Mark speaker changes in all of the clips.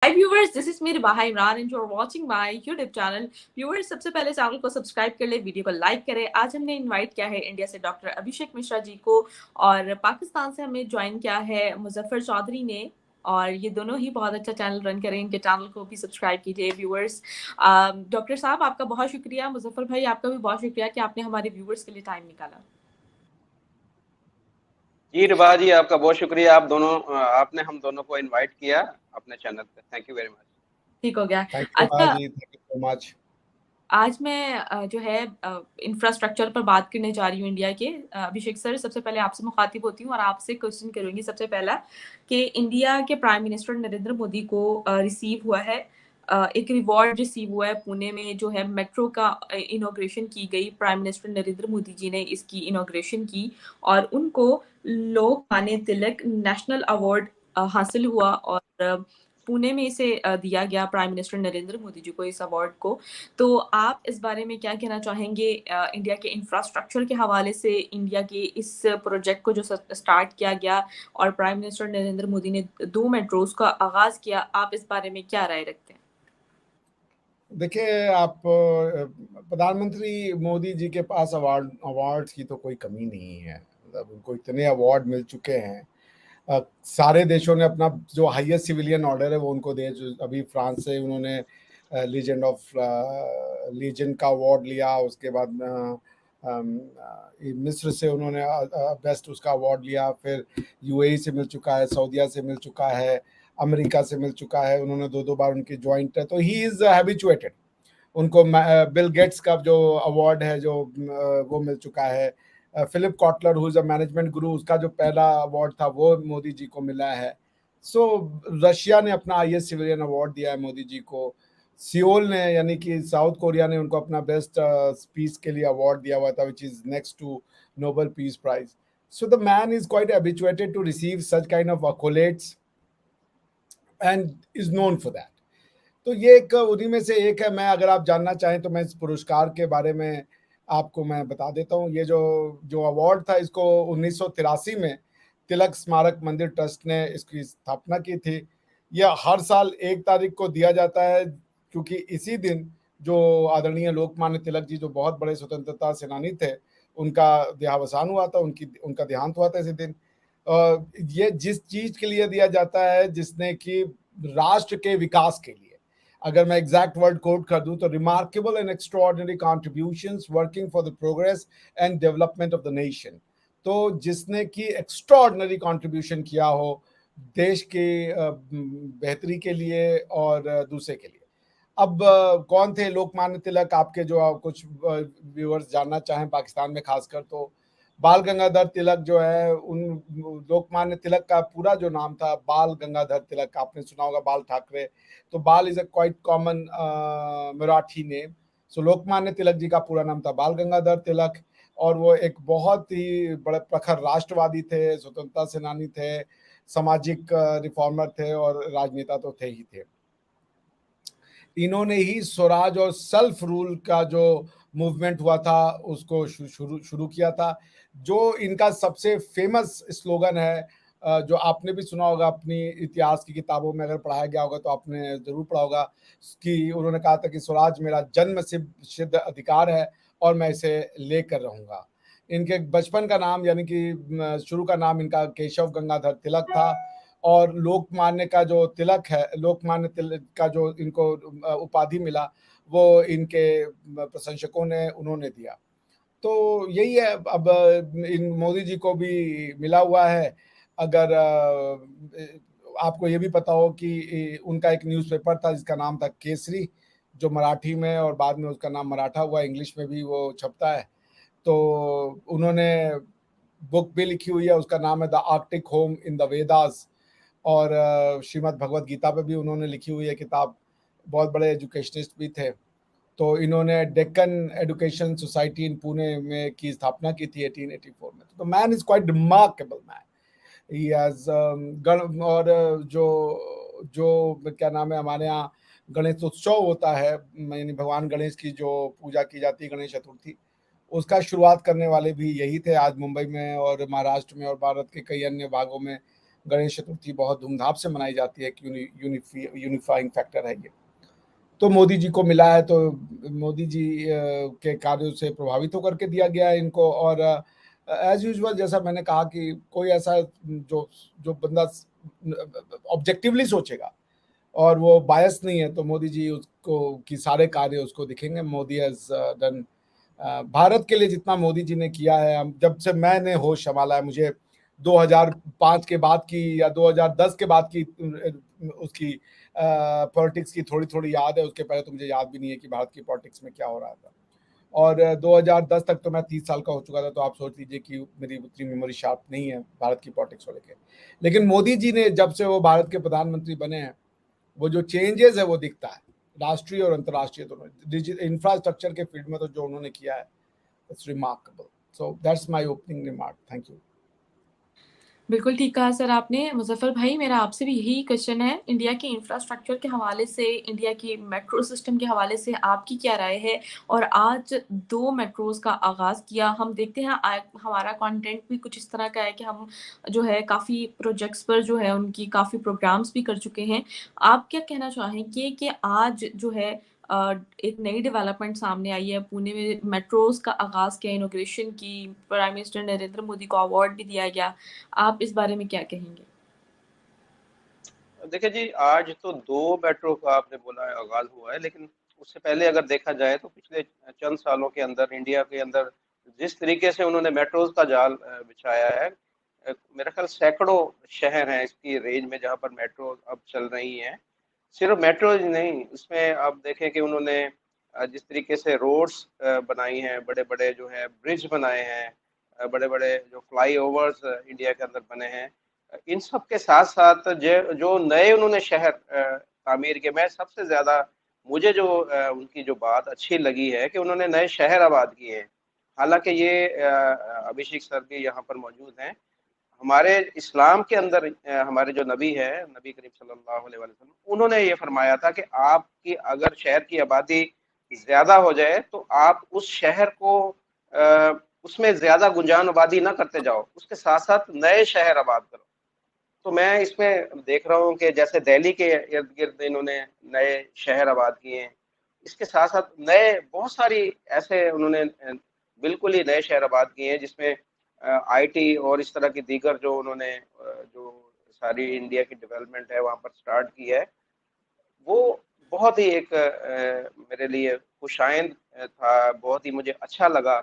Speaker 1: Hi viewers, this is me Ribaha Imran and you're watching my YouTube channel. Viewers, सबसे पहले channel को subscribe कर ले, video को लाइक करें। आज हमने इनवाइट किया है इंडिया से डॉक्टर अभिषेक मिश्रा जी को और पाकिस्तान से हमें ज्वाइन किया है मुजफ्फर चौधरी ने। और ये दोनों ही बहुत अच्छा चैनल रन करें, इनके चैनल को भी सब्सक्राइब कीजिए व्यूअर्स। डॉक्टर साहब आपका बहुत शुक्रिया, मुजफ्फर भाई आपका भी बहुत शुक्रिया कि आपने हमारे व्यूअर्स के लिए टाइम निकाला।
Speaker 2: जी रिबा जी, आपका बहुत शुक्रिया। आपने हम दोनों को इनवाइट किया अपने चैनल पे। Thank you very much.
Speaker 1: ठीक हो गया।
Speaker 3: थैंक यू
Speaker 1: अच्छा,
Speaker 3: जी, थैंक यू सो मच।
Speaker 1: आज मैं जो है इंफ्रास्ट्रक्चर पर बात करने जा रही हूँ इंडिया के। अभिषेक सर, सबसे पहले आपसे मुखातिब होती हूँ और आपसे क्वेश्चन करूँगी सबसे पहला कि इंडिया के प्राइम मिनिस्टर नरेंद्र मोदी को रिसीव हुआ है, एक रिवॉर्ड रिसीव हुआ है पुणे में जो है मेट्रो का इनॉग्रेशन की गई। प्राइम मिनिस्टर नरेंद्र मोदी जी ने इसकी इनॉग्रेशन की और उनको लोकमान्य तिलक नेशनल अवार्ड हासिल हुआ और पुणे में इसे दिया गया प्राइम मिनिस्टर नरेंद्र मोदी जी को, इस अवार्ड को। तो आप इस बारे में क्या कहना चाहेंगे इंडिया के इंफ्रास्ट्रक्चर के हवाले से, इंडिया के इस प्रोजेक्ट को जो स्टार्ट किया गया और प्राइम मिनिस्टर नरेंद्र मोदी ने 2 मेट्रोज का आगाज किया, आप इस बारे में क्या राय रखते हैं?
Speaker 3: देखिए, आप प्रधानमंत्री मोदी जी के पास अवार्ड्स की तो कोई कमी नहीं है। मतलब उनको इतने अवार्ड मिल चुके हैं। सारे देशों ने अपना जो हाईएस्ट सिविलियन ऑर्डर है वो उनको दे। अभी फ्रांस से उन्होंने लीजन का अवार्ड लिया। उसके बाद मिस्र से उन्होंने बेस्ट उसका अवार्ड लिया। फिर यूएई से मिल चुका है, सऊदीया से मिल चुका है, अमेरिका से मिल चुका है। उन्होंने 2-2 बार उनकी ज्वाइंट है, तो ही इज हैबिचुएटेड। उनको बिल गेट्स का जो अवार्ड है जो वो मिल चुका है। Philip Kotler who is a management guru, उसका जो पहला अवार्ड था वो मोदी जी को मिला है। सो रशिया ने अपना हाईएस्ट सिविलियन अवार्ड दिया है मोदी जी को। सियोल ने, यानी कि साउथ कोरिया ने, उनको अपना बेस्ट पीस के लिए अवार्ड दिया हुआ था, which is next to Nobel peace prize. So the man is quite habituated to receive such kind of accolades and is known for that. तो ये एक उन्हीं में से एक है। मैं, अगर आप जानना चाहें तो मैं इस पुरस्कार के बारे में आपको मैं बता देता हूँ। ये जो जो अवार्ड था, इसको 1983 में तिलक स्मारक मंदिर ट्रस्ट ने इसकी स्थापना की थी। यह हर साल 1 तारीख को दिया जाता है, क्योंकि इसी दिन जो आदरणीय लोकमान्य तिलक जी, जो बहुत बड़े स्वतंत्रता सेनानी थे, उनका देहावसान हुआ था, उनका देहांत हुआ था इसी दिन। ये जिस चीज के लिए दिया जाता है, जिसने कि राष्ट्र के विकास के लिए, अगर मैं एग्जैक्ट वर्ड कोट कर दूं तो remarkable and extraordinary contributions working for the progress and development of the nation. तो जिसने कि एक्स्ट्राऑर्डिनरी कंट्रीब्यूशन किया हो देश के बेहतरी के लिए और दूसरे के लिए। अब कौन थे लोकमान्य तिलक? आपके जो कुछ व्यूअर्स जानना चाहें पाकिस्तान में खासकर, तो बाल गंगाधर तिलक जो है, उन लोकमान्य तिलक का पूरा जो नाम था बाल गंगाधर तिलक। आपने सुना होगा बाल ठाकरे, तो Bal is a quite common Marathi name. So Lokmanya Tilak ji का पूरा नाम था बाल गंगाधर तिलक, और वो एक बहुत ही बड़े प्रखर राष्ट्रवादी थे, स्वतंत्रता सेनानी थे, सामाजिक रिफॉर्मर थे और राजनेता तो थे ही थे। इन्होंने ही स्वराज और सेल्फ रूल का जो मूवमेंट हुआ था उसको शुरू किया था। जो इनका सबसे फेमस स्लोगन है, जो आपने भी सुना होगा अपनी इतिहास की किताबों में, अगर पढ़ाया गया होगा तो आपने जरूर पढ़ा होगा कि उन्होंने कहा था कि स्वराज मेरा जन्म सिद्ध अधिकार है और मैं इसे लेकर रहूंगा। इनके बचपन का नाम, यानी कि शुरू का नाम इनका केशव गंगाधर तिलक था, और लोकमान्य का जो तिलक है, लोकमान्य तिलक का जो इनको उपाधि मिला, वो इनके प्रशंसकों ने उन्होंने दिया। तो यही है। अब इन मोदी जी को भी मिला हुआ है। अगर आपको ये भी पता हो कि उनका एक न्यूज़पेपर था जिसका नाम था केसरी, जो मराठी में, और बाद में उसका नाम मराठा हुआ, इंग्लिश में भी वो छपता है। तो उन्होंने बुक भी लिखी हुई है, उसका नाम है the Arctic home in the Vedas. और श्रीमद् भगवत गीता पे भी उन्होंने लिखी हुई है किताब। बहुत बड़े एजुकेशनिस्ट भी थे। तो इन्होंने Deccan education society in Pune में की स्थापना की थी 1884 में। तो man is quite remarkable man. He has और जो जो क्या नाम है, हमारे यहाँ गणेश उत्सव होता है, यानी भगवान गणेश की जो पूजा की जाती है, गणेश चतुर्थी, उसका शुरुआत करने वाले भी यही थे। आज मुंबई में और महाराष्ट्र में और भारत के कई अन्य भागों में गणेश चतुर्थी बहुत धूमधाम से मनाई जाती है कि यूनिफाइंग फैक्टर है ये। तो मोदी जी को मिला है, तो मोदी जी के कार्यों से प्रभावित होकर के दिया गया है इनको। और एज यूजुअल जैसा मैंने कहा कि कोई ऐसा जो जो बंदा ऑब्जेक्टिवली सोचेगा और वो बायस नहीं है, तो मोदी जी उसको की सारे कार्य उसको दिखेंगे। मोदी हैज डन भारत के लिए जितना मोदी जी ने किया है, जब से मैंने होश संभाला है, मुझे 2005 के बाद की या 2010 के बाद की उसकी पॉलिटिक्स की थोड़ी थोड़ी याद है, उसके पहले तो मुझे याद भी नहीं है कि भारत की पॉलिटिक्स में क्या हो रहा था। और 2010 तक तो मैं 30 साल का हो चुका था, तो आप सोच लीजिए कि मेरी उतनी मेमोरी शार्प नहीं है भारत की पॉलिटिक्स को लेकर। लेकिन मोदी जी ने जब से वो भारत के प्रधानमंत्री बने हैं, वो जो चेंजेस है वो दिखता है, राष्ट्रीय और अंतर्राष्ट्रीय दोनों। डिजिटल इंफ्रास्ट्रक्चर के फील्ड में तो जो उन्होंने किया है, it's remarkable. So that's my opening remark. Thank you.
Speaker 1: बिल्कुल ठीक कहा सर आपने। मुज़फ़्फ़र भाई, मेरा आपसे भी यही क्वेश्चन है, इंडिया के इंफ्रास्ट्रक्चर के हवाले से, इंडिया की मेट्रो सिस्टम के हवाले से आपकी क्या राय है? और आज 2 मेट्रोज़ का आगाज़ किया, हम देखते हैं हमारा कंटेंट भी कुछ इस तरह का है कि हम जो है काफ़ी प्रोजेक्ट्स पर जो है उनकी काफ़ी प्रोग्राम्स भी कर चुके हैं। आप क्या कहना चाहेंगे कि आज जो है एक नई डेवलपमेंट सामने आई है, पुणे में मेट्रोज़ का आगाज़ किया, इनॉग्रेशन की, प्राइम मिनिस्टर नरेंद्र मोदी को अवार्ड भी दिया गया। आप इस बारे में क्या कहेंगे?
Speaker 2: देखिए जी, आज तो 2 मेट्रो का आपने बोला है आगाज़ हुआ है, लेकिन उससे पहले अगर देखा जाए तो पिछले चंद सालों के अंदर इंडिया के अंदर जिस तरीके से उन्होंने मेट्रोज़ का जाल बिछाया है, मेरा ख्याल सैकड़ों शहर हैं इसकी रेंज में जहाँ पर मेट्रो अब चल रही हैं। सिर्फ मेट्रो ही नहीं, उसमें आप देखें कि उन्होंने जिस तरीके से रोड्स बनाई हैं, बड़े-बड़े जो है ब्रिज बनाए हैं, बड़े-बड़े जो फ्लाईओवर्स इंडिया के अंदर बने हैं। इन सब के साथ-साथ जो नए उन्होंने शहर तामीर किए, मैं सबसे ज़्यादा मुझे जो उनकी जो बात अच्छी लगी है कि उन्होंने नए शहर आबाद किए हैं। हालाँकि ये अभिषेक सर भी यहाँ पर मौजूद हैं। हमारे इस्लाम के अंदर हमारे जो नबी हैं, नबी करीम सल्लल्लाहु अलैहि वसल्लम, उन्होंने ये फरमाया था कि आपकी अगर शहर की आबादी ज़्यादा हो जाए, तो आप उस शहर को उसमें ज़्यादा गुंजान आबादी ना करते जाओ, उसके साथ-साथ नए शहर आबाद करो। तो मैं इसमें देख रहा हूँ कि जैसे दिल्ली के इर्द-गिर्द इन्होंने नए शहर आबाद किए हैं। इसके साथ-साथ नए बहुत सारी ऐसे उन्होंने बिल्कुल ही नए शहर आबाद किए हैं जिसमें आईटी और इस तरह की दीगर जो उन्होंने जो सारी इंडिया की डेवलपमेंट है वहाँ पर स्टार्ट की है, वो बहुत ही एक मेरे लिए खुशाइंद था, बहुत ही मुझे अच्छा लगा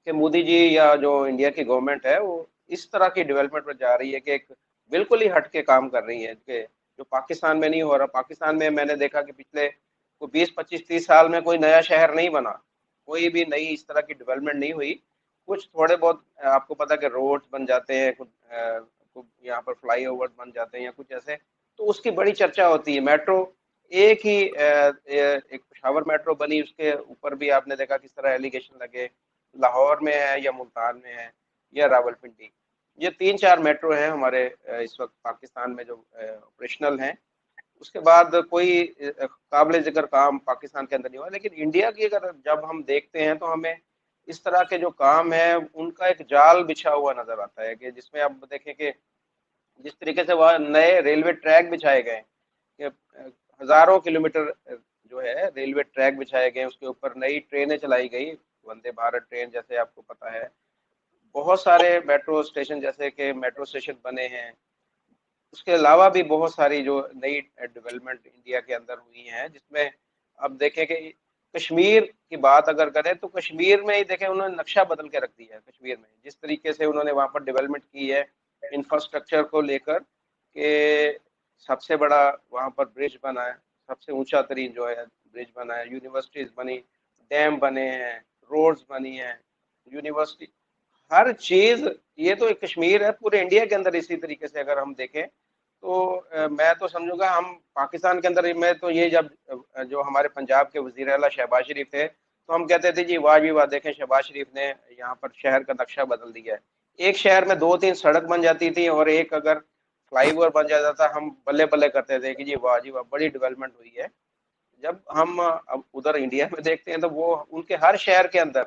Speaker 2: कि मोदी जी या जो इंडिया की गवर्नमेंट है वो इस तरह की डेवलपमेंट पर जा रही है कि एक बिल्कुल ही हट के काम कर रही है कि जो पाकिस्तान में नहीं हो रहा। पाकिस्तान में मैंने देखा कि पिछले को 20-25-30 साल में कोई नया शहर नहीं बना, कोई भी नई इस तरह की डेवलपमेंट नहीं हुई। कुछ थोड़े बहुत आपको पता है कि रोड्स बन जाते हैं, कुछ यहाँ पर फ्लाईओवर बन जाते हैं या कुछ ऐसे, तो उसकी बड़ी चर्चा होती है। मेट्रो एक ही एक पेशावर मेट्रो बनी, उसके ऊपर भी आपने देखा किस तरह एलिगेशन लगे, लाहौर में है या मुल्तान में है या रावलपिंडी। ये 3-4 मेट्रो हैं हमारे इस वक्त पाकिस्तान में जो ऑपरेशनल हैं। उसके बाद कोई काबिल ज़िक्र काम पाकिस्तान के अंदर नहीं हुआ। लेकिन इंडिया की अगर जब हम देखते हैं तो हमें इस तरह के जो काम है उनका एक जाल बिछा हुआ नज़र आता है कि जिसमें आप देखें कि जिस तरीके से वहाँ नए रेलवे ट्रैक बिछाए गए कि हज़ारों किलोमीटर जो है रेलवे ट्रैक बिछाए गए, उसके ऊपर नई ट्रेनें चलाई गई, वंदे भारत ट्रेन जैसे आपको पता है। बहुत सारे मेट्रो स्टेशन जैसे कि मेट्रो स्टेशन बने हैं। उसके अलावा भी बहुत सारी जो नई डेवलपमेंट इंडिया के अंदर हुई हैं, जिसमें अब देखें कि कश्मीर की बात अगर करें तो कश्मीर में ही देखें उन्होंने नक्शा बदल के रख दिया है। कश्मीर में जिस तरीके से उन्होंने वहाँ पर डेवलपमेंट की है इंफ्रास्ट्रक्चर को लेकर के सबसे बड़ा वहाँ पर ब्रिज बना है, सबसे ऊंचा तरीन जो है ब्रिज बना है, यूनिवर्सिटीज बनी, डैम बने हैं, रोड्स बनी हैं, यूनिवर्सिटी, हर चीज। ये तो एक कश्मीर है, पूरे इंडिया के अंदर इसी तरीके से अगर हम देखें तो मैं तो समझूंगा हम पाकिस्तान के अंदर में तो ये जब जो हमारे पंजाब के वजीर आला शहबाज शरीफ थे तो हम कहते थे जी वाह जी वाह, देखें शहबाज शरीफ ने यहाँ पर शहर का नक्शा बदल दिया है। एक शहर में 2-3 सड़क बन जाती थी और एक अगर फ्लाईओवर बन जाता था, हम बल्ले बल्ले करते थे कि जी वाह बड़ी डेवलपमेंट हुई है। जब हम अब उधर इंडिया में देखते हैं तो वो उनके हर शहर के अंदर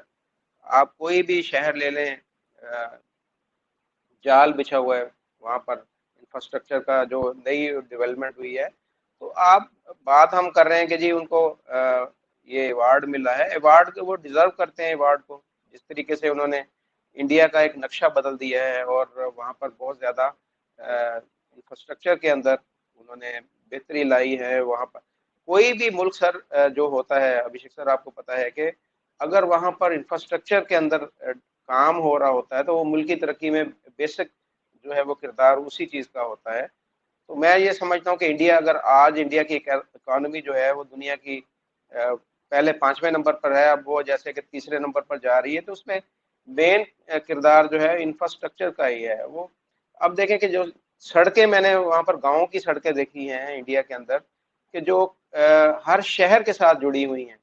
Speaker 2: आप कोई भी शहर ले लें, जाल बिछा हुआ है। वहाँ पर इंफ्रास्ट्रक्चर का जो नई डेवलपमेंट हुई है। तो आप बात हम कर रहे हैं कि जी उनको ये अवार्ड मिला है, अवार्ड वो डिजर्व करते हैं अवार्ड को। जिस तरीके से उन्होंने इंडिया का एक नक्शा बदल दिया है और वहाँ पर बहुत ज़्यादा इंफ्रास्ट्रक्चर के अंदर उन्होंने बेहतरी लाई है। वहाँ पर कोई भी मुल्क सर जो होता है, अभिषेक सर आपको पता है कि अगर वहाँ पर इंफ्रास्ट्रक्चर के अंदर काम हो रहा होता है तो वो मुल्क की तरक्की में बेसिक जो है वो किरदार उसी चीज़ का होता है। तो मैं ये समझता हूँ कि इंडिया, अगर आज इंडिया की इकोनॉमी जो है वो दुनिया की पहले 5वें नंबर पर है, अब वो जैसे कि तीसरे नंबर पर जा रही है, तो उसमें मेन किरदार जो है इंफ्रास्ट्रक्चर का ही है। वो अब देखें कि जो सड़कें, मैंने वहाँ पर गाँव की सड़कें देखी हैं इंडिया के अंदर, कि जो हर शहर के साथ जुड़ी हुई हैं,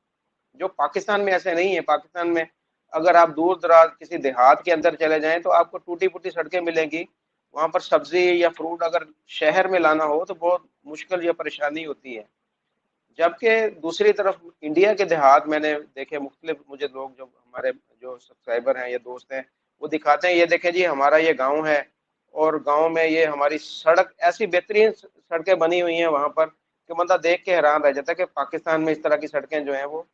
Speaker 2: जो पाकिस्तान में ऐसे नहीं है। पाकिस्तान में अगर आप दूर दराज किसी देहात के अंदर चले जाएं तो आपको टूटी फूटी सड़कें मिलेंगी। वहां पर सब्जी या फ्रूट अगर शहर में लाना हो तो बहुत मुश्किल या परेशानी होती है। जबकि दूसरी तरफ इंडिया के देहात मैंने देखे मुख्तलिफ, मुझे लोग जो हमारे जो सब्सक्राइबर हैं या दोस्त हैं वो दिखाते हैं, ये देखें जी हमारा ये गांव है और गांव में ये हमारी सड़क, ऐसी बेहतरीन सड़कें बनी हुई हैं वहां पर कि बंदा देख के हैरान रह जाता है कि पाकिस्तान में इस तरह की सड़कें जो हैं वो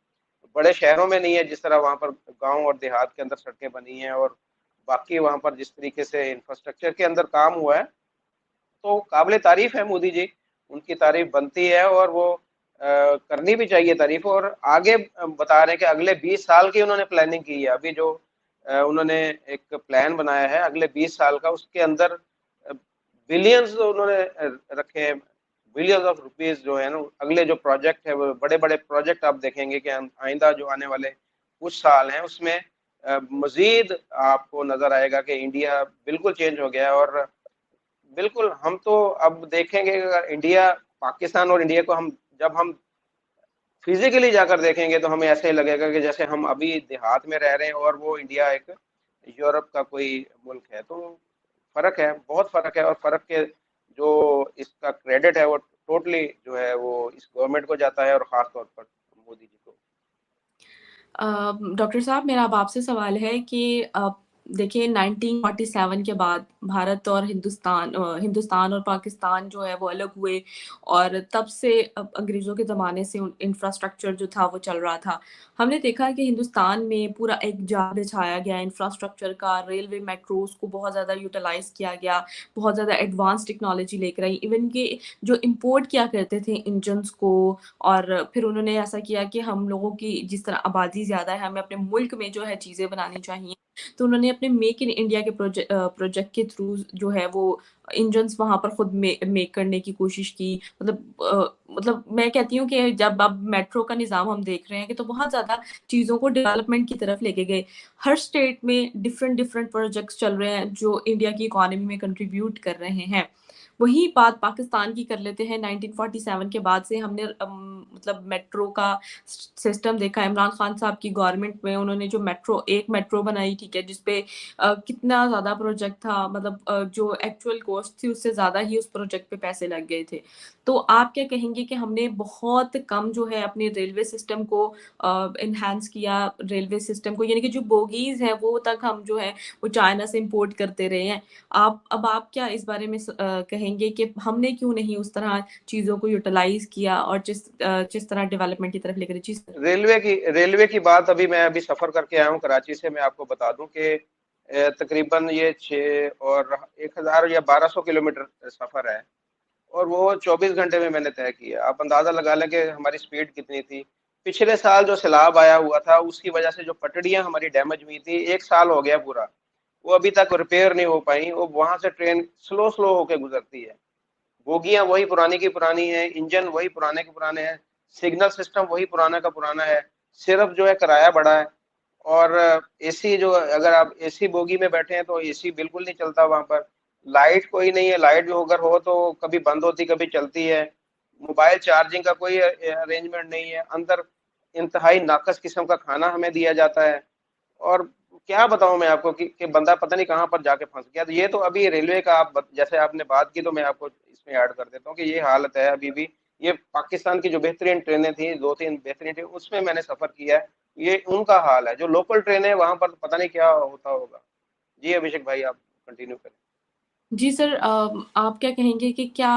Speaker 2: बड़े शहरों में नहीं है जिस तरह वहाँ पर गांव और देहात के अंदर सड़कें बनी हैं। और बाकी वहाँ पर जिस तरीके से इंफ्रास्ट्रक्चर के अंदर काम हुआ है, तो काबिल तारीफ है मोदी जी, उनकी तारीफ बनती है और वो करनी भी चाहिए तारीफ। और आगे बता रहे हैं कि अगले 20 साल की उन्होंने प्लानिंग की है। अभी जो उन्होंने एक प्लान बनाया है अगले 20 साल का, उसके अंदर बिलियंस उन्होंने रखे हैं, बिलियंस ऑफ रुपीस जो है ना। अगले जो प्रोजेक्ट है वो बड़े बड़े प्रोजेक्ट आप देखेंगे कि आइंदा जो आने वाले कुछ साल हैं उसमें मजीद आपको नजर आएगा कि इंडिया बिल्कुल चेंज हो गया है। और बिल्कुल हम तो अब देखेंगे कि अगर इंडिया, पाकिस्तान और इंडिया को हम जब हम फिजिकली जाकर देखेंगे तो हमें ऐसे ही लगेगा कि जैसे हम अभी देहात में रह रहे हैं और वो इंडिया एक यूरोप का कोई मुल्क है। तो फर्क है, बहुत फर्क है। और फर्क के जो इसका क्रेडिट है वो टोटली जो है वो इस गवर्नमेंट को जाता है और खास तौर पर मोदी जी को।
Speaker 1: डॉक्टर साहब, मेरा अब आपसे सवाल है कि देखिए 1947 के बाद भारत और हिंदुस्तान और पाकिस्तान जो है वो अलग हुए और तब से अब अंग्रेज़ों के ज़माने से इंफ्रास्ट्रक्चर जो था वो चल रहा था। हमने देखा कि हिंदुस्तान में पूरा एक जाल बिछाया गया इंफ्रास्ट्रक्चर का, रेलवे मेट्रोज़ को बहुत ज़्यादा यूटिलाइज़ किया गया, बहुत ज़्यादा एडवांस टेक्नोलॉजी लेकर आई। इवन कि जो इम्पोर्ट किया करते थे इंजन्स को, और फिर उन्होंने ऐसा किया कि हम लोगों की जिस तरह आबादी ज़्यादा है, हमें अपने मुल्क में जो है चीज़ें बनानी चाहिए। तो उन्होंने अपने मेक इन इंडिया के प्रोजेक्ट के थ्रू जो है वो इंजन्स वहाँ पर खुद मेक करने की कोशिश की। मतलब मैं कहती हूँ कि जब अब मेट्रो का निज़ाम हम देख रहे हैं कि तो बहुत ज़्यादा चीज़ों को डेवलपमेंट की तरफ लेके गए। हर स्टेट में डिफरेंट प्रोजेक्ट्स चल रहे हैं जो इंडिया की इकोनॉमी में कंट्रीब्यूट कर रहे हैं। वही बात पाकिस्तान की कर लेते हैं। 1947 के बाद से हमने मतलब मेट्रो का सिस्टम देखा है। इमरान खान साहब की गवर्नमेंट में उन्होंने जो एक मेट्रो बनाई, ठीक है, जिसपे कितना ज़्यादा प्रोजेक्ट था, मतलब जो एक्चुअल कॉस्ट थी उससे ज़्यादा ही उस प्रोजेक्ट पे पैसे लग गए थे। तो आप क्या कहेंगे कि हमने बहुत कम जो है अपने रेलवे सिस्टम को एनहांस किया, रेलवे सिस्टम को, यानी कि जो बोगीज़ हैं वो तक हम जो है वो चाइना से इम्पोर्ट करते रहे हैं। आप क्या इस बारे में कहेंगे कि हमने क्यों नहीं उस तरह चीज़ों को यूटिलाइज़ किया और जिस तरह डेवलपमेंट की तरफ लेकर चीज़।
Speaker 2: रेलवे की बात, अभी मैं अभी सफर करके आया हूँ कराची से। मैं आपको बता दूं कि तकरीबन ये 1000 या 1200 किलोमीटर सफर है और वो 24 घंटे में मैंने तय किया। आप अंदाजा लगा लें कि हमारी स्पीड कितनी थी। पिछले साल जो सैलाब आया हुआ था उसकी वजह से जो पटड़ियां हमारी डैमेज हुई थी, 1 साल हो गया पूरा, वो अभी तक रिपेयर नहीं हो पाई। वो वहां से ट्रेन स्लो स्लो होके गुजरती है, बोगियां वही पुरानी की पुरानी है, इंजन वही पुराने के पुराने हैं, सिग्नल सिस्टम वही पुराना का पुराना है, सिर्फ जो है किराया बढ़ा है। और एसी, जो अगर आप एसी बोगी में बैठे हैं तो एसी बिल्कुल नहीं चलता वहां पर। लाइट कोई नहीं है, लाइट जो अगर हो तो कभी बंद होती कभी चलती है। मोबाइल चार्जिंग का कोई अरेंजमेंट नहीं है अंदर। इंतहाई नाकस किस्म का खाना हमें दिया जाता है। और क्या बताऊं मैं आपको कि बंदा पता नहीं कहां पर जाके फंस गया। तो ये तो अभी रेलवे का, जैसे आपने बात की तो मैं आपको इसमें ऐड कर देता हूँ कि ये हालत है अभी भी। ये पाकिस्तान की जो बेहतरीन ट्रेनें थी, 2-3 बेहतरीन ट्रेन, उसमें मैंने सफर किया है, ये उनका हाल है। जो लोकल ट्रेन है वहां पर पता नहीं क्या होता होगा। जी अभिषेक भाई, आप कंटिन्यू करें।
Speaker 1: जी सर, आप क्या कहेंगे कि क्या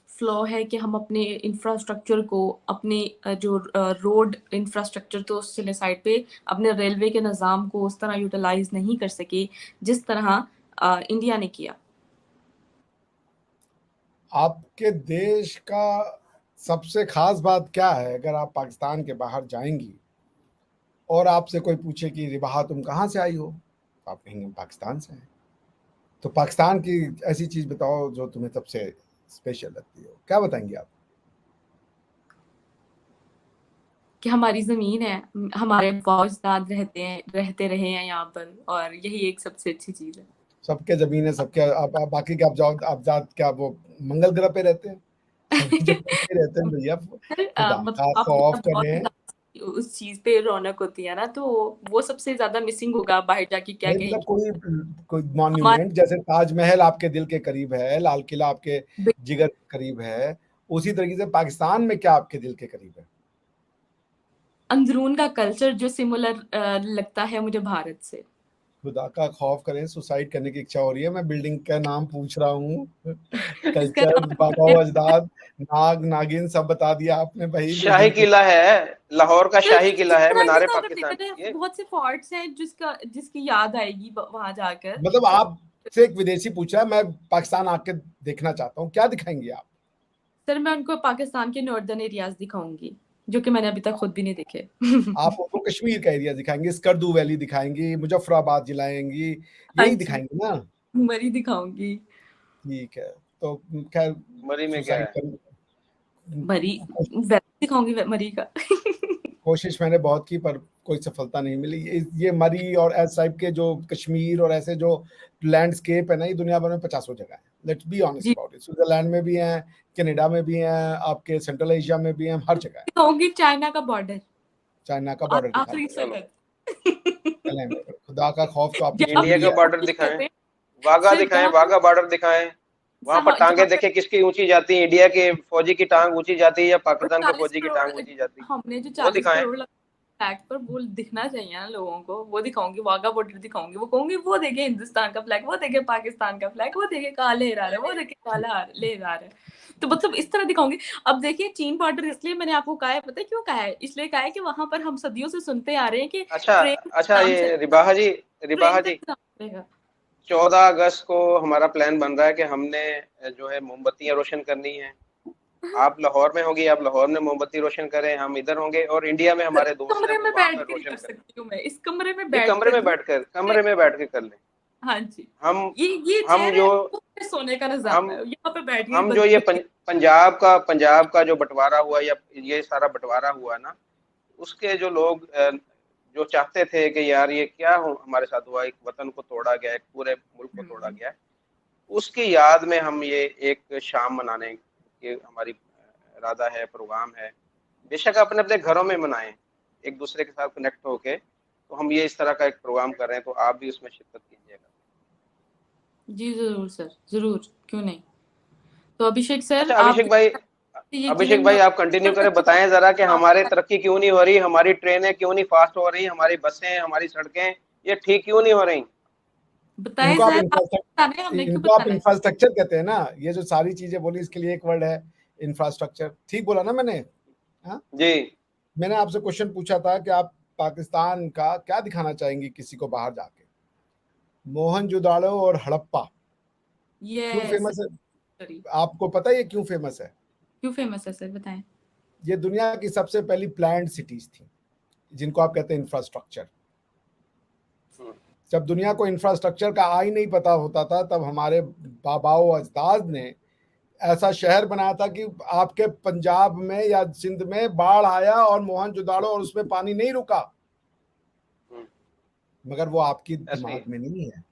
Speaker 1: फ्लॉ है कि हम अपने इंफ्रास्ट्रक्चर को, अपने जो रोड इंफ्रास्ट्रक्चर तो उस चले साइड पे, अपने रेलवे के निज़ाम को उस तरह यूटिलाइज नहीं कर सके जिस तरह इंडिया ने किया?
Speaker 3: आपके देश का सबसे खास बात क्या है? अगर आप पाकिस्तान के बाहर जाएंगी और आपसे कोई पूछे कि रिबाहा तुम कहाँ से आई हो, तो आप कहेंगे हम पाकिस्तान से हैं। तो पाकिस्तान की ऐसी चीज बताओ जो तुम्हें सबसे स्पेशल लगती हो, क्या बताएंगे आप?
Speaker 1: कि हमारी ज़मीन है, हमारे फौजदार रहते रहे हैं यहाँ पर, और यही एक सबसे अच्छी चीज़ है।
Speaker 3: सबके जमीन है, सबके आप बाकी के आप जात क्या वो मंगल ग्रह पे रहते हैं? सभी जगह पे रहते हैं भैया।
Speaker 1: सर,
Speaker 3: खुदा
Speaker 1: मतलब
Speaker 3: का
Speaker 1: आपको
Speaker 3: खौफ
Speaker 1: तब बहुत
Speaker 3: करें।
Speaker 1: उस चीज़ पे रौनक होती है ना, तो वो सबसे ज़्यादा मिसिंग होगा बाहर जाके, क्या
Speaker 3: नहीं मतलब
Speaker 1: कहेंगे?
Speaker 3: कोई
Speaker 1: हमारे
Speaker 3: मॉन्यूमेंट जैसे ताजमहल आपके दिल के करीब है, लाल किला आपके जिगर के करीब है, उसी तरीके से पाकिस्तान में क्या आपके दिल के करीब है?
Speaker 1: अंदरून का कल्चर जो सिमिलर लगता है मुझे भारत से।
Speaker 3: खुदा का खौफ करें, सुसाइड करने की इच्छा हो रही है। मैं बिल्डिंग का नाम पूछ रहा हूँ।
Speaker 1: इसका
Speaker 3: कल्चर,
Speaker 1: नाम
Speaker 3: बाबा अजदाद, नाग नागिन सब बता दिया आपने भाई।
Speaker 2: शाही
Speaker 3: बिल्डिंग के
Speaker 2: किला है, लाहौर का शाही किला
Speaker 1: जिस
Speaker 2: है,
Speaker 1: तरह के
Speaker 2: मीनारे
Speaker 1: तो अगर
Speaker 2: पाकिस्तान
Speaker 1: देखा जाए,
Speaker 2: की है।
Speaker 1: बहुत से फोर्ट्स हैं जिसकी याद आएगी वहां जाकर।
Speaker 3: मतलब
Speaker 1: और
Speaker 3: आपसे एक विदेशी पूछ रहा है, मैं पाकिस्तान आके देखना चाहता हूँ, क्या दिखाएंगे आप?
Speaker 1: सर, मैं उनको पाकिस्तान के नॉर्दर्न एरियाज दिखाऊंगी, जो कि मैंने अभी तक खुद भी नहीं देखे।
Speaker 3: आप उनको कश्मीर का एरिया दिखाएंगे, स्कर्दू वैली दिखाएंगी, मुजफ्फराबाद जिलाएंगी,
Speaker 1: हाँ
Speaker 3: यही
Speaker 1: जी,
Speaker 3: दिखाएंगे ना?
Speaker 1: मरी दिखाऊंगी।
Speaker 3: ठीक है। तो खैर,
Speaker 2: मरी में क्या
Speaker 3: सुसाइड
Speaker 2: है?
Speaker 3: कर
Speaker 1: मरी, वैसे दिखाऊंगी मरी का।
Speaker 3: कोशिश मैंने बहुत की पर कोई सफलता नहीं मिली। ये मरी और ऐसे टाइप के जो कश्मीर और ऐसे जो लैंडस्केप है ना, ये दुनिया भर में 50 जगह है। लेट्स बी ऑनेस्ट
Speaker 1: जी,
Speaker 3: अबाउट इट। स्विट्जरलैंड में भी हैं, कनाडा में भी हैं, आपके सेंट्रल एशिया में भी हैं, हर जगह है।
Speaker 1: दिखाऊंगी चाइना का बॉर्डर
Speaker 3: चाइना का
Speaker 1: और
Speaker 3: बॉर्डर दिखा
Speaker 1: आखिरी
Speaker 3: दो।
Speaker 2: चलो,
Speaker 1: सरहद।
Speaker 3: चलें, खुदा का खौफ तो आपने
Speaker 1: जहाँ
Speaker 3: छोड़
Speaker 2: इंडिया
Speaker 1: पे
Speaker 2: का
Speaker 3: दिया है।
Speaker 2: बॉर्डर
Speaker 1: कोशिश कर
Speaker 2: दिखाएं,
Speaker 1: रहे हैं
Speaker 2: वाघा
Speaker 1: सर,
Speaker 2: दिखाएं, वाघा बॉर्डर दिखाएं। वहां पर टांगे
Speaker 1: जहाँ पे
Speaker 2: देखे किसकी ऊंची जाती है, इंडिया के फौजी की टांग ऊंची जाती है या पाकिस्तान के
Speaker 1: 40
Speaker 2: फौजी की
Speaker 1: करोड़
Speaker 2: टांग ऊंची जाती है,
Speaker 1: हमने जो
Speaker 2: वो
Speaker 1: 40
Speaker 2: दिखाएं।
Speaker 1: करोड़ फ्लैग पर वो दिखना चाहिए ना लोगों को, वो दिखाऊंगी, वाघा बॉर्डर दिखाऊंगी, वो कहूंगी वो देखे हिंदुस्तान का फ्लैग, वो देखे पाकिस्तान का फ्लैग, वो देखे कहाँ लहरा रहा है, वो देखे कहाँ लहरा रहा है। तो मतलब इस तरह दिखाऊंगी। अब देखिए, चीन बॉर्डर इसलिए मैंने आपको कहा है, पता है क्यों कहा है? इसलिए कहा है कि वहां पर हम सदियों से सुनते आ रहे हैं कि
Speaker 2: अच्छा,
Speaker 1: ट्रेन
Speaker 2: अच्छा,
Speaker 1: नाम
Speaker 2: ये
Speaker 1: चलेगा,
Speaker 2: रिबाहा जी, रिबाहा
Speaker 1: ट्रेन का
Speaker 2: जी,
Speaker 1: निजाम चलेगा।
Speaker 2: 14 अगस्त को हमारा प्लान बन रहा है कि हमने जो है मोमबत्तियां रोशन करनी है। आप लाहौर में होगी, आप लाहौर में मोमबत्ती रोशन करें, हम इधर होंगे, और इंडिया में
Speaker 1: सर,
Speaker 2: हमारे दोस्त हैं
Speaker 1: कमरे
Speaker 2: वो
Speaker 1: में
Speaker 2: वहां
Speaker 1: बैठ
Speaker 2: पर
Speaker 1: के नहीं
Speaker 2: रोशन
Speaker 1: कर
Speaker 2: करें।
Speaker 1: सकती हूँ मैं, इस कमरे में
Speaker 2: नहीं,
Speaker 1: बैठ कर ही।
Speaker 2: कमरे में बैठ के कर लें।
Speaker 1: हाँ जी,
Speaker 2: हम
Speaker 1: ये
Speaker 2: हम
Speaker 1: चेयर है,
Speaker 2: जो
Speaker 1: वो मेरे सोने का निजाम
Speaker 2: हम
Speaker 1: है, यहाँ पे बैठ के
Speaker 2: हम जो ये
Speaker 1: बत्ती।
Speaker 2: पंजाब का जो बंटवारा हुआ, या ये सारा बंटवारा हुआ ना, उसके जो लोग जो चाहते थे कि यार ये क्या हमारे साथ हुआ, एक वतन को तोड़ा गया, एक पूरे मुल्क को तोड़ा गया, उसकी याद में हम ये एक शाम मनाने की हमारी इरादा है, प्रोग्राम है। बेशक अपने अपने घरों में मनाएं, एक दूसरे के साथ कनेक्ट होके, तो हम ये इस तरह का एक प्रोग्राम कर रहे हैं, तो आप भी उसमें शिरकत कीजिएगा।
Speaker 1: जी जरूर सर, जरूर, क्यों नहीं। तो अभिषेक सर,
Speaker 2: अच्छा,
Speaker 1: आप
Speaker 2: अभिषेक
Speaker 1: यकीनन
Speaker 2: भाई, आप कंटिन्यू करें, बताएं जरा कि हमारे तरक्की क्यों नहीं हो रही, हमारी ट्रेनें क्यों नहीं फास्ट हो रही, हमारी बसें, हमारी सड़कें ये ठीक क्यों नहीं हो रही?
Speaker 1: बताएं सर, आप बताना है, हमने क्यों
Speaker 3: इनको आप
Speaker 1: बताना है?
Speaker 3: इंफ्रास्ट्रक्चर कहते हैं ना। ये जो सारी चीजें बोली, इसके लिए एक वर्ड है, इंफ्रास्ट्रक्चर। ठीक बोला ना मैंने? हाँ,
Speaker 2: जी।
Speaker 3: मैंने आपसे क्वेश्चन पूछा था कि आप पाकिस्तान का क्या दिखाना चाहेंगे किसी को बाहर जाके? मोहनजोदाड़ो और हड़प्पा क्यों
Speaker 1: यस
Speaker 3: फेमस है?
Speaker 1: सर,
Speaker 3: आपको पता है ये क्यों फेमस है?
Speaker 1: क्यों फेमस है सर, बताएं।
Speaker 3: ये दुनिया की सबसे पहली प्लान्ड सिटीज थी, जिनको आप कहते हैं इंफ्रास्ट्रक्चर।
Speaker 2: हम्म,
Speaker 3: जब दुनिया को इंफ्रास्ट्रक्चर का आ ही नहीं पता होता था, तब हमारे बाबाओ अजदाद ने ऐसा शहर बनाया था कि आपके पंजाब में या सिंध में बाढ़ आया और मोहनजोदाड़ो और उसमें पानी नहीं रुका।
Speaker 2: हम्म,
Speaker 3: मगर वो आपकी
Speaker 2: ऐसे ही
Speaker 3: दिमाग
Speaker 2: है।
Speaker 3: में नहीं है,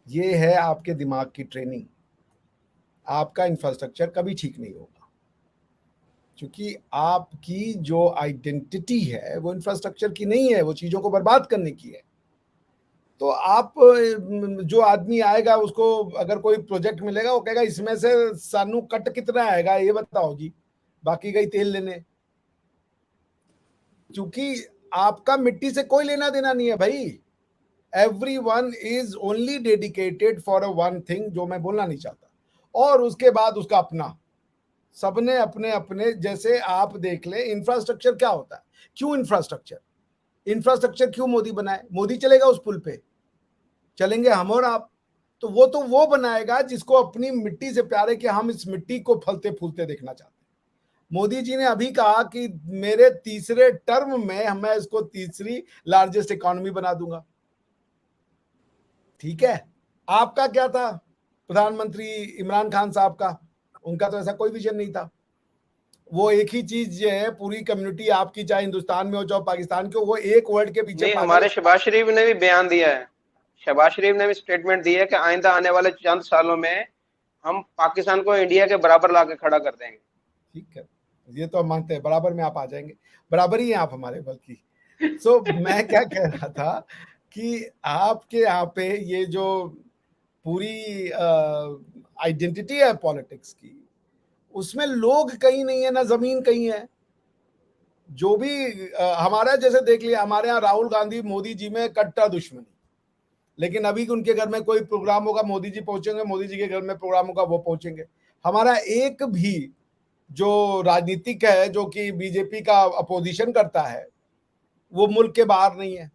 Speaker 3: ये है आपके दिमाग की ट्रेनिंग। आपका इंफ्रास्ट्रक्चर कभी ठीक नहीं होगा, क्योंकि आपकी जो आइडेंटिटी है वो इंफ्रास्ट्रक्चर की नहीं है, वो चीजों को बर्बाद करने की है। तो आप जो आदमी आएगा उसको अगर कोई प्रोजेक्ट मिलेगा, वो कहेगा इसमें से सानू कट कितना आएगा ये बताओ जी, बाकी गई तेल लेने। क्योंकि आपका मिट्टी से कोई लेना देना नहीं है भाई। Everyone is only dedicated for a one thing, जो मैं बोलना नहीं चाहता, और उसके बाद उसका अपना, सबने अपने अपने, जैसे आप देख ले इंफ्रास्ट्रक्चर क्या होता है, क्यों इंफ्रास्ट्रक्चर क्यों मोदी बनाए? मोदी चलेगा उस पुल पे, चलेंगे हम और आप? तो वो बनाएगा जिसको अपनी मिट्टी से प्यार है, कि हम इस मिट्टी को फलते फूलते देखना चाहते हैं। मोदी जी ने अभी कहा कि मेरे तीसरे टर्म में मैं इसको तीसरी लार्जेस्ट इकोनॉमी बना दूंगा। ठीक है, आपका क्या था प्रधानमंत्री इमरान खान साहब का? उनका तो ऐसा कोई विजन नहीं था। वो एक ही चीज जो है, पूरी कम्युनिटी आपकी, चाहे हिंदुस्तान में हो चाहे पाकिस्तान के हो, वो एक वर्ड के पीछे
Speaker 2: नहीं,
Speaker 3: पागल
Speaker 2: हमारे
Speaker 3: है।
Speaker 2: शहबाज शरीफ ने भी बयान दिया है, शहबाज शरीफ ने भी स्टेटमेंट दी है कि आइंदा आने वाले चंद सालों में हम पाकिस्तान को इंडिया के बराबर लाके खड़ा कर देंगे।
Speaker 3: ठीक है, ये तो हम मानते हैं, बराबर में आप आ जाएंगे, बराबर ही हैं आप हमारे, बल्कि। सो मैं क्या कह रहा था कि आपके यहाँ पे ये जो पूरी आइडेंटिटी है पॉलिटिक्स की, उसमें लोग कहीं नहीं है, ना जमीन कहीं है। जो भी हमारा, जैसे देख लिया, हमारे यहाँ राहुल गांधी मोदी जी में कट्टा दुश्मनी, लेकिन अभी उनके घर में कोई प्रोग्राम होगा मोदी जी पहुंचेंगे, मोदी जी के घर में प्रोग्राम होगा वो पहुंचेंगे। हमारा एक भी जो राजनीतिक है जो कि बीजेपी का अपोजिशन करता है, वो मुल्क के बाहर नहीं है।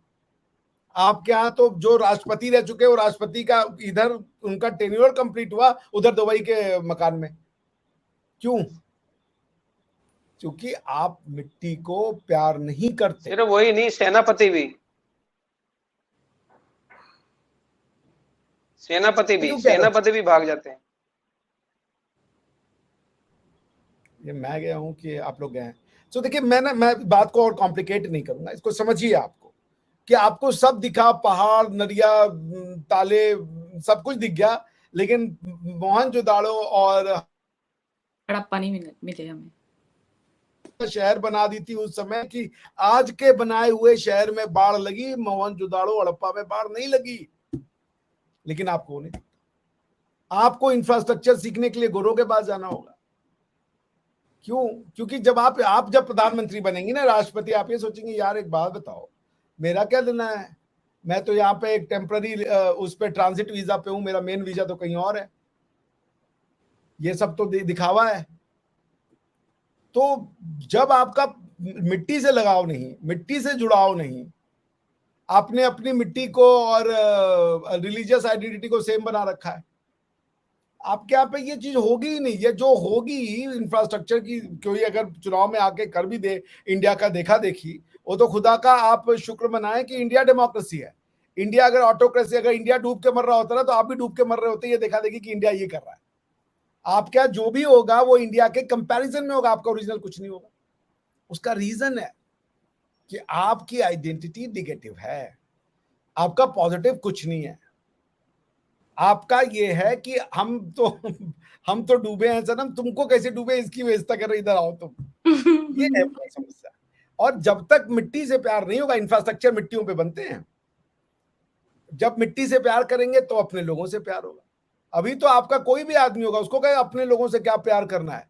Speaker 3: आपके यहाँ तो जो राष्ट्रपति रह चुके, वो राष्ट्रपति का इधर उनका टेन्योर कंप्लीट हुआ, उधर दुबई के मकान में। क्यों? क्योंकि आप मिट्टी को प्यार नहीं करते।
Speaker 2: सिर्फ वही नहीं, सेनापति भी भाग जाते हैं।
Speaker 3: ये मैं गया हूं कि आप लोग गए हैं? तो देखिए, मैं बात को और कॉम्प्लिकेट नहीं करूंगा, इसको समझिए आपको, कि आपको सब दिखा, पहाड़, नदियां, ताले, सब कुछ दिख गया, लेकिन मोहनजोदाड़ो और
Speaker 1: हड़प्पा नहीं मिले हमें।
Speaker 3: शहर बना दी थी उस समय कि आज के बनाए हुए शहर में बाढ़ लगी, मोहनजोदाड़ो हड़प्पा में बाढ़ नहीं लगी। लेकिन आपको नहीं, आपको इंफ्रास्ट्रक्चर सीखने के लिए गोरों के पास जाना होगा। क्यों? क्योंकि जब आप जब प्रधानमंत्री बनेंगे ना, राष्ट्रपति, आप ये सोचेंगे यार एक बात बताओ, मेरा क्या लेना है, मैं तो यहाँ पे एक टेम्पररी उस पे ट्रांजिट वीजा पे हूं, मेरा मेन वीजा तो कहीं और है। ये सब तो दिखावा है। तो जब आपका मिट्टी से लगाव नहीं, मिट्टी से जुड़ाव नहीं, आपने अपनी मिट्टी को और रिलीजियस आइडेंटिटी को सेम बना रखा है, आपके यहाँ पे ये चीज होगी ही नहीं। ये जो होगी इंफ्रास्ट्रक्चर की, कोई अगर चुनाव में आके कर भी दे इंडिया का देखा देखी, वो तो खुदा का आप शुक्र मनाएं कि इंडिया डेमोक्रेसी है। इंडिया अगर ऑटोक्रेसी, अगर इंडिया डूब के मर रहा होता ना, तो आप भी डूब के मर रहे होते, ये देखा देखी कि इंडिया ये कर रहा है। आपके यहाँ जो भी होगा वो इंडिया के कंपैरिजन में होगा, आपका ओरिजिनल कुछ नहीं होगा। उसका रीजन है कि आपकी आइडेंटिटी निगेटिव है, आपका पॉजिटिव कुछ नहीं है। आपका ये है कि हम तो डूबे हैं सनम, तुमको कैसे डूबे इसकी व्यवस्था कर रहे, इधर आओ तुम। ये है समस्या। और जब तक मिट्टी से प्यार नहीं होगा, इंफ्रास्ट्रक्चर मिट्टियों पे बनते हैं, जब मिट्टी से प्यार करेंगे तो अपने लोगों से प्यार होगा। अभी तो आपका कोई भी आदमी होगा, उसको कहे अपने लोगों से क्या प्यार करना है,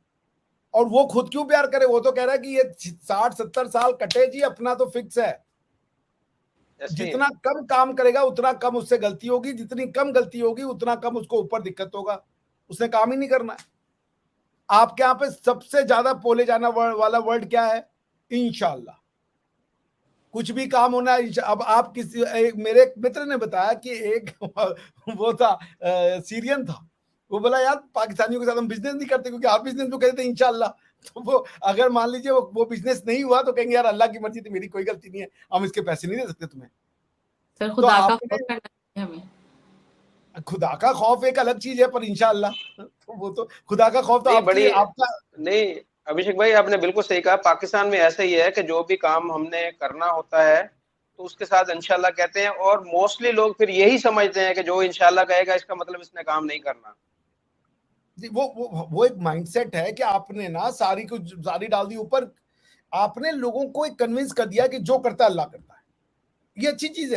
Speaker 3: और वो खुद क्यों प्यार करे? वो तो कह रहा है कि ये 60-70 साल कटे जी, अपना तो फिक्स है। जितना कम काम करेगा उतना कम उससे गलती होगी, जितनी कम गलती होगी उतना कम उसको ऊपर दिक्कत होगा। उसने काम ही नहीं करना है। आपके यहाँ पे सबसे ज्यादा बोले जाना वाला वर्ड क्या है? इंशाल्लाह। कुछ भी काम होना है। अब आप मेरे एक मित्र ने बताया कि एक वो था सीरियन था, वो बोला यार पाकिस्तानियों के साथ हम बिजनेस नहीं करते, क्योंकि हर बिजनेस में कहते थे इंशाल्लाह। तो वो अगर मान लीजिए वो बिजनेस नहीं हुआ तो कहेंगे यार अल्लाह की मर्जी थी, मेरी कोई गलती नहीं है, हम इसके पैसे नहीं दे सकते तुम्हें।
Speaker 1: सर
Speaker 3: तो
Speaker 1: खुदा का खौफ करना चाहिए हमें।
Speaker 3: खुदा का खौफ एक अलग चीज है, पर इंशाल्लाह तो वो तो खुदा का खौफ तो आपका
Speaker 2: नहीं। अभिषेक भाई, आपने बिल्कुल सही कहा। पाकिस्तान में ऐसा ही है कि जो भी काम हमने करना होता है तो उसके साथ इंशाल्लाह कहते हैं, और मोस्टली लोग फिर यही समझते हैं कि जो इंशाल्लाह कहेगा इसका मतलब इसने काम नहीं करना।
Speaker 3: वो एक माइंडसेट है कि आपने ना सारी डाल दी ऊपर, आपने लोगों को एक कन्विंस कर दिया कि जो करता है अल्लाह करता है। ये अच्छी चीज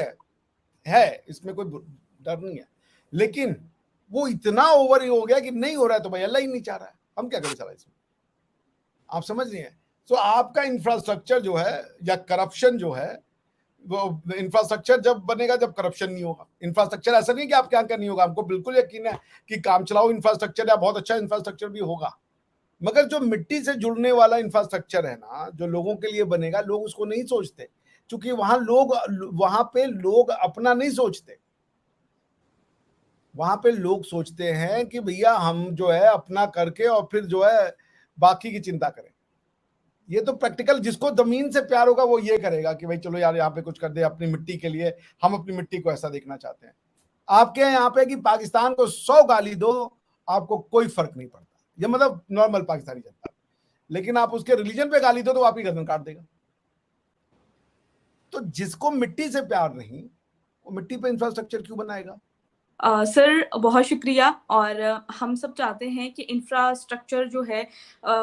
Speaker 3: है, इसमें कोई डर नहीं है। लेकिन वो इतना ओवर ही हो गया कि नहीं हो रहा है तो भाई अल्लाह ही नहीं चाह रहा है, हम क्या करें सारा इसमें। आप समझ रहे हैं? तो आपका इंफ्रास्ट्रक्चर जो है या करप्शन जो है, वो इंफ्रास्ट्रक्चर जब बनेगा जब करप्शन नहीं होगा। इंफ्रास्ट्रक्चर ऐसा नहीं कि आपके यहाँ का नहीं होगा, हमको बिल्कुल यकीन है कि काम चलाओ इंफ्रास्ट्रक्चर या बहुत अच्छा इंफ्रास्ट्रक्चर भी होगा, मगर जो मिट्टी से जुड़ने वाला इंफ्रास्ट्रक्चर है ना, जो लोगों के लिए बनेगा, लोग उसको नहीं सोचते, क्योंकि वहां पे लोग अपना नहीं सोचते। वहां पे लोग सोचते हैं कि भैया हम जो है अपना करके और फिर जो है बाकी की चिंता करें। ये तो प्रैक्टिकल, जिसको जमीन से प्यार होगा वो ये करेगा कि भाई चलो यार यहाँ पे कुछ कर दे अपनी मिट्टी के लिए, हम अपनी मिट्टी को ऐसा देखना चाहते हैं। आपके यहाँ पे कि पाकिस्तान को 100 गाली दो, आपको कोई फर्क नहीं पड़ता, ये मतलब नॉर्मल पाकिस्तानी जनता। लेकिन आप उसके रिलीजन पे गाली दो तो आप ही गर्दन काट देगा। तो जिसको मिट्टी से प्यार नहीं, वो मिट्टी पे इंफ्रास्ट्रक्चर क्यों बनाएगा?
Speaker 1: सर बहुत शुक्रिया। और हम सब चाहते हैं कि इंफ्रास्ट्रक्चर जो है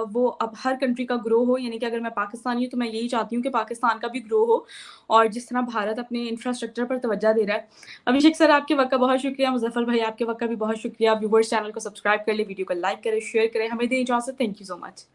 Speaker 1: वो अब हर कंट्री का ग्रो हो, यानी कि अगर मैं पाकिस्तानी हूँ तो मैं यही चाहती हूँ कि पाकिस्तान का भी ग्रो हो, और जिस तरह भारत अपने इंफ्रास्ट्रक्चर पर तवज्जो दे रहा है। अभिषेक सर आपके वक्त का बहुत शुक्रिया, मुजफ्फर भाई आपके वक्त का भी बहुत शुक्रिया। व्यूवर्स चैनल को सब्सक्राइब कर ले, वीडियो को लाइक करें, शेयर करें, हमें दें इजाज़त। Thank you so much.